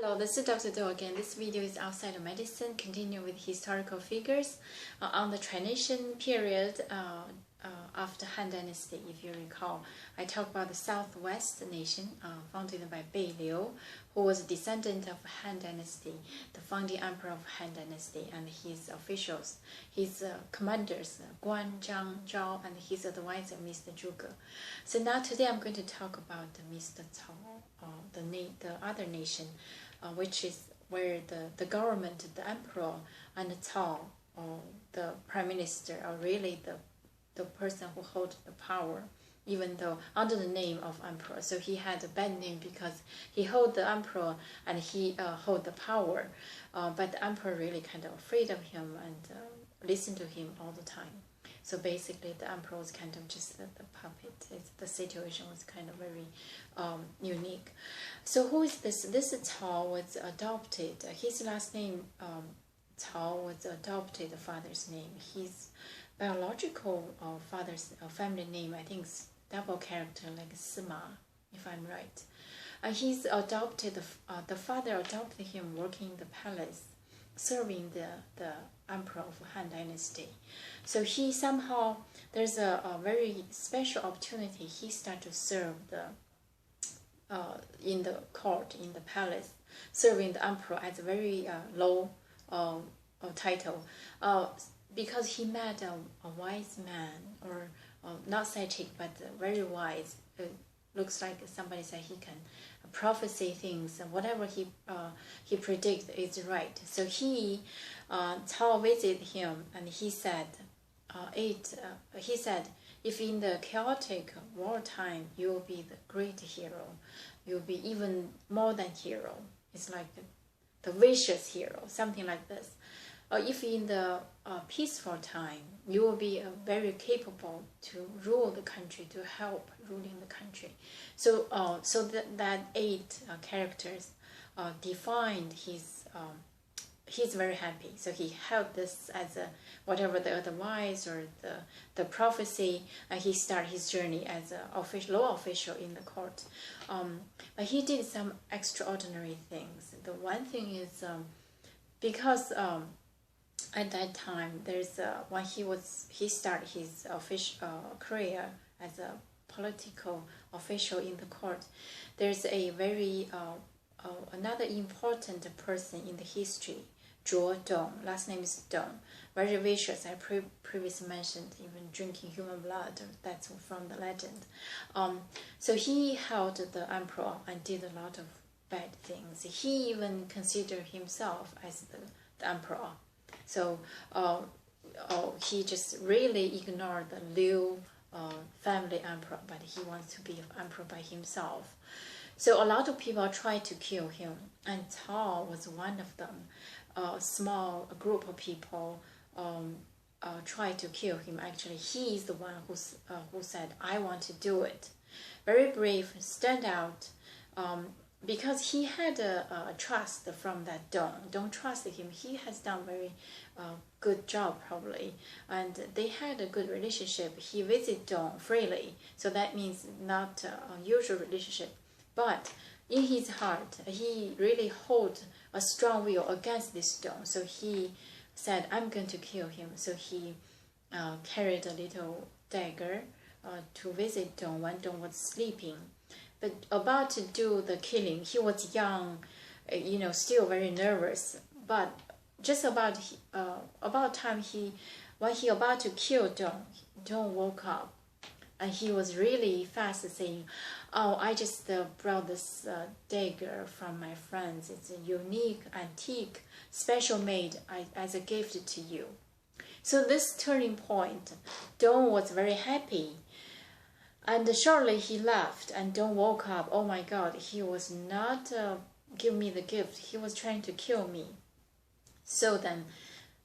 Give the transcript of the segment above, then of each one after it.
Hello, this is Dr. Zhou again. This video is outside of medicine, continue with historical figures on the transition period after Han Dynasty. If you recall, I talked about the Southwest nation founded by Bei Liu, who was a descendant of Han Dynasty, the founding emperor of Han Dynasty, and his officials, his commanders, Guan, Zhang, Zhou, and his advisor, Mr. Zhuge. So now today I'm going to talk about Mr. Cao, the other nation, which is where the government, the emperor, and Cao, the prime minister, are really the person who holds the power, even though under the name of emperor. So he had a bad name because he held the emperor and he held the power, but the emperor really kind of afraid of him and listened to him all the time. So basically the emperor was kind of just the puppet. The situation was kind of very unique. So who is this? This Cao was adopted. His last name, Cao, was adopted father's name. His biological father's family name, I think, is double character like Sima, if I'm right. He's adopted. The father adopted him working in the palace, serving the emperor of Han Dynasty. So he somehow, there's a very special opportunity. He started to serve in the court, in the palace, serving the emperor at a very low title, because he met a wise man, or not psychic, but very wise. Looks like somebody said he can prophesy things, and whatever he predicts is right. So Cao visited him, and he said, if in the chaotic wartime you will be the great hero, you'll be even more than hero. It's like the vicious hero, something like this. If in the peaceful time, you will be very capable to rule the country, to help ruling the country. So, that 8 characters defined his. He's very happy. So he held this as whatever the advice or the prophecy, and he started his journey as a low official in the court. But he did some extraordinary things. The one thing is because. At that time, there's when he started his official career as a political official in the court. There's a very another important person in the history, Zhou, last name is Dong, very vicious. I previously mentioned, even drinking human blood. That's from the legend. So he held the emperor and did a lot of bad things. He even considered himself as the emperor. So he just really ignored the Liu family emperor, but he wants to be emperor by himself. So a lot of people tried to kill him, and Cao was one of them. A small group of people tried to kill him. Actually, he is the one who said, "I want to do it." Very brave, stand out. Because he had a trust from that Dong. Don't trust him. He has done very good job probably, and they had a good relationship. He visited Dong freely, so that means not unusual relationship. But in his heart, he really hold a strong will against this Dong. So he said, "I'm going to kill him." So he carried a little dagger to visit Dong when Dong was sleeping. But about to do the killing, he was young, still very nervous. But just about time when he about to kill Dong woke up, and he was really fast, saying, "Oh, I just brought this dagger from my friends. It's a unique, antique, special made as a gift to you." So this turning point, Dong was very happy. And shortly he left, and Dong woke up. Oh my God, he was not give me the gift. He was trying to kill me. So then,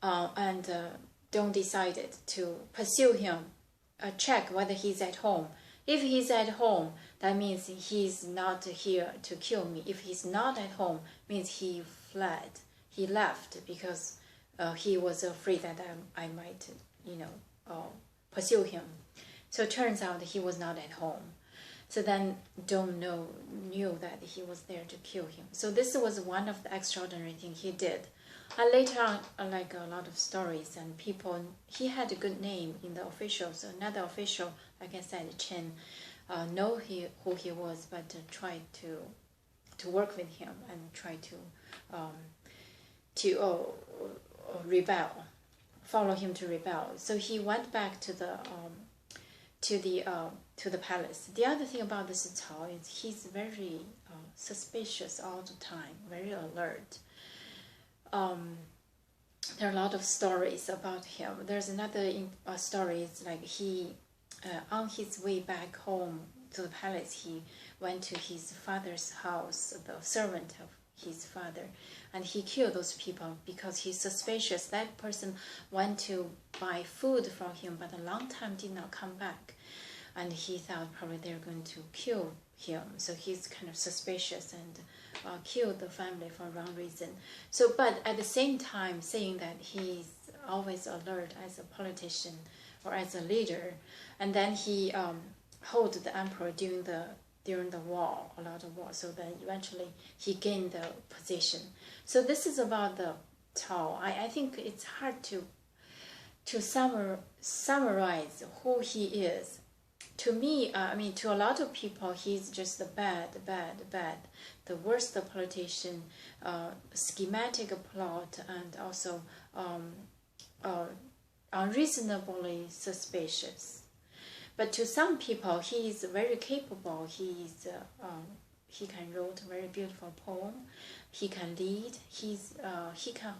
Dong decided to pursue him, check whether he's at home. If he's at home, that means he's not here to kill me. If he's not at home, means he fled. He left because he was afraid that I might, pursue him. So it turns out he was not at home. So then Dong knew that he was there to kill him. So this was one of the extraordinary things he did. And later on, like a lot of stories and people, he had a good name in the officials. Another official, like I said, Chen, know who he was, but tried to work with him and try to rebel, follow him to rebel. So he went back to the palace. The other thing about this Cao is he's very suspicious all the time, very alert. There are a lot of stories about him. There's another story. It's like he, on his way back home to the palace, he went to his father's house, the servant of his father, and he killed those people because he's suspicious. That person went to buy food from him, but a long time did not come back, and he thought probably they're going to kill him. So he's kind of suspicious and killed the family for wrong reason. So, but at the same time, saying that he's always alert as a politician or as a leader, and then he hold the emperor during the war, a lot of war. So then eventually he gained the position. So this is about the Cao. I think it's hard to summarize who he is. To me, I mean, to a lot of people, he's just the bad, the worst politician, schematic plot, and also unreasonably suspicious. But to some people, he is very capable. He can write a very beautiful poem. He can lead. He can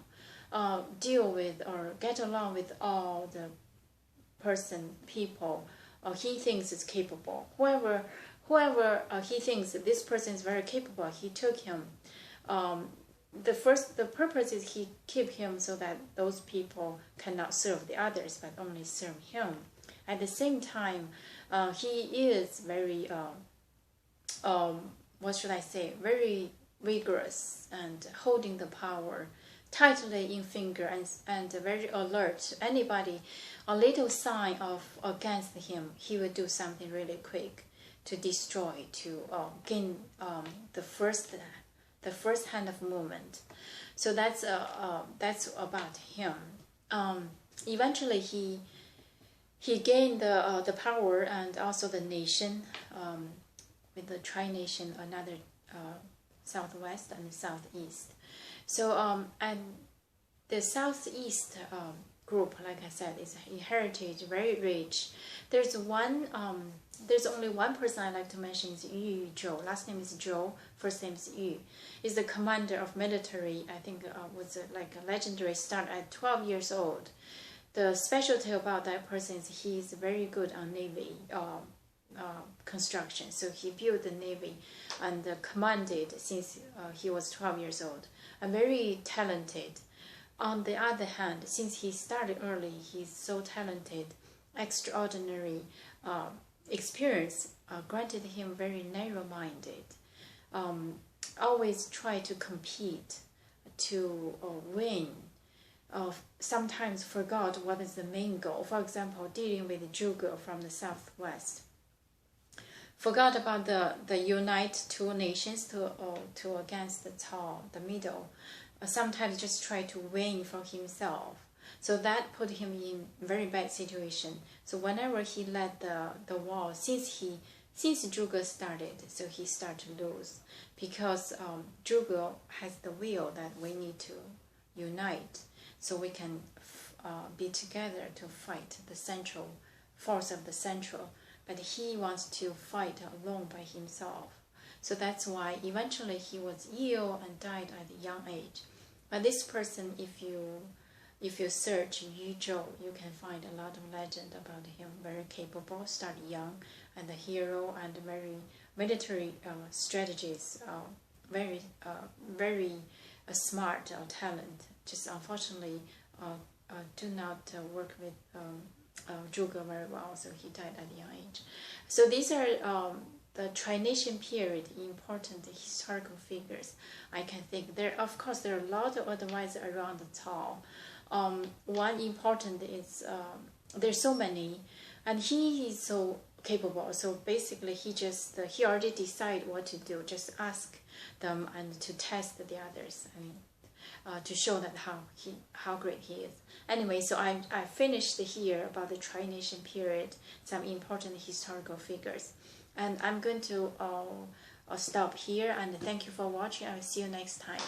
deal with or get along with all the people. He thinks is capable. Whoever he thinks that this person is very capable, he took him. The purpose is he keep him so that those people cannot serve the others, but only serve him. At the same time, he is very what should I say? Very vigorous and holding the power tightly in finger and very alert. Anybody, a little sign of against him, he will do something really quick to destroy, to gain the first hand of movement. So that's about him. Eventually, he gained the power and also the nation with the tri-nation, another southwest and southeast. So and the southeast group, like I said, is heritage, very rich. There's only one person I like to mention is Zhou. Last name is Zhou, first name is Yu. Is the commander of military. I think was like a legendary start at 12 years old. The specialty about that person is he's very good on navy construction. So he built the navy and commanded since he was 12 years old. And very talented. On the other hand, since he started early, he's so talented, extraordinary experience granted him very narrow-minded. Always try to compete, to win. Sometimes forgot what is the main goal. For example, dealing with Zhou from the southwest. Forgot about the unite two nations to against the Cao, the middle. Sometimes just try to win for himself. So that put him in very bad situation. So whenever he led the war, since Zhou started, so he started to lose because Zhou has the will that we need to unite, so we can be together to fight the central force of the central. But he wants to fight alone by himself. So that's why eventually he was ill and died at a young age. But this person, if you search Yu Zhou, you can find a lot of legend about him. Very capable, started young, and a hero, and very military strategies. Very smart talent. Just unfortunately, do not work with Zhou very well, so he died at a young age. So these are the tri-nation period, important historical figures I can think. Of course, there are a lot of advisors around the Cao. One important is, there's so many, and he is so capable. So basically, he already decide what to do. Just ask them and to test the others, and to show that how great he is. Anyway, so I finished here about the Tri-Nation period, some important historical figures, and I'm going to stop here. And thank you for watching. I will see you next time.